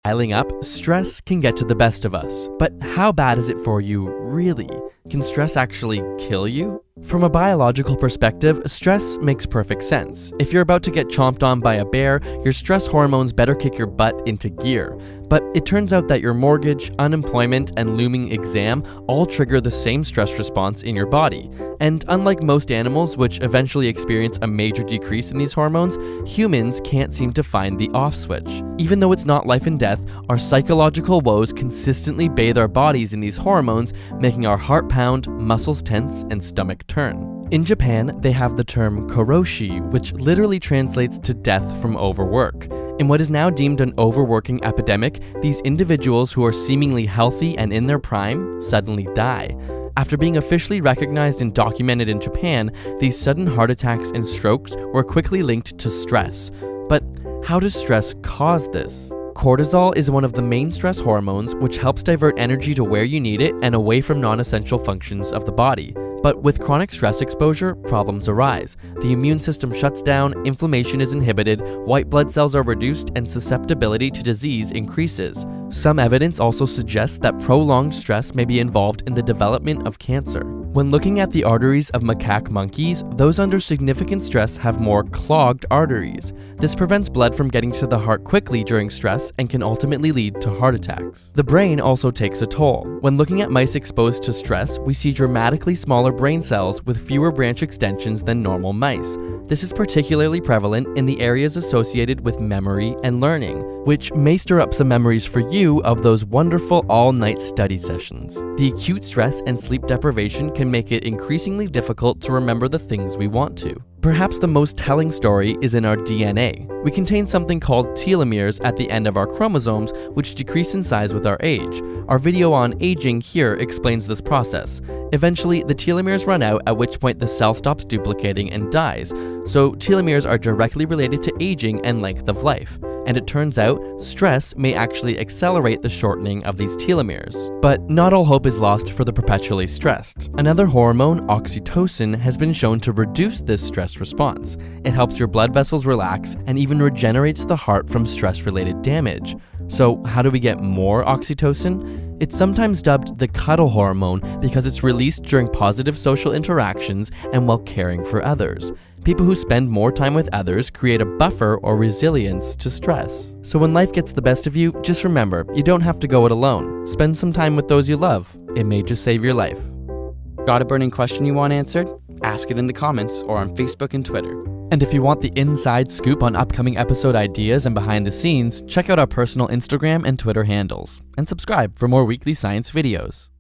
Piling up, stress can get to the best of us. But how bad is it for you, really? Can stress actually kill you? From a biological perspective, stress makes perfect sense. If you're about to get chomped on by a bear, your stress hormones better kick your butt into gear. But it turns out that your mortgage, unemployment, and looming exam all trigger the same stress response in your body. And unlike most animals, which eventually experience a major decrease in these hormones, humans can't seem to find the off switch. Even though it's not life and death, our psychological woes consistently bathe our bodies in these hormones, making our heart pound, muscles tense, and stomach turn. In Japan, they have the term Karoshi, which literally translates to death from overwork. In what is now deemed an overworking epidemic, these individuals who are seemingly healthy and in their prime suddenly die. After being officially recognized and documented in Japan, these sudden heart attacks and strokes were quickly linked to stress. But how does stress cause this? Cortisol is one of the main stress hormones, which helps divert energy to where you need it and away from non-essential functions of the body. But with chronic stress exposure, problems arise. The immune system shuts down, inflammation is inhibited, white blood cells are reduced, and susceptibility to disease increases. Some evidence also suggests that prolonged stress may be involved in the development of cancer. When looking at the arteries of macaque monkeys, those under significant stress have more clogged arteries. This prevents blood from getting to the heart quickly during stress and can ultimately lead to heart attacks. The brain also takes a toll. When looking at mice exposed to stress, we see dramatically smaller brain cells with fewer branch extensions than normal mice. This is particularly prevalent in the areas associated with memory and learning, which may stir up some memories for you of those wonderful all-night study sessions. The acute stress and sleep deprivation can make it increasingly difficult to remember the things we want to. Perhaps the most telling story is in our DNA. We contain something called telomeres at the end of our chromosomes, which decrease in size with our age. Our video on aging here explains this process. Eventually, the telomeres run out, at which point the cell stops duplicating and dies. So telomeres are directly related to aging and length of life. And it turns out, stress may actually accelerate the shortening of these telomeres. But not all hope is lost for the perpetually stressed. Another hormone, oxytocin, has been shown to reduce this stress response. It helps your blood vessels relax and even regenerates the heart from stress-related damage. So how do we get more oxytocin? It's sometimes dubbed the cuddle hormone because it's released during positive social interactions and while caring for others. People who spend more time with others create a buffer or resilience to stress. So when life gets the best of you, just remember, you don't have to go it alone. Spend some time with those you love. It may just save your life. Got a burning question you want answered? Ask it in the comments or on Facebook and Twitter. And if you want the inside scoop on upcoming episode ideas and behind the scenes, check out our personal Instagram and Twitter handles. And subscribe for more weekly science videos.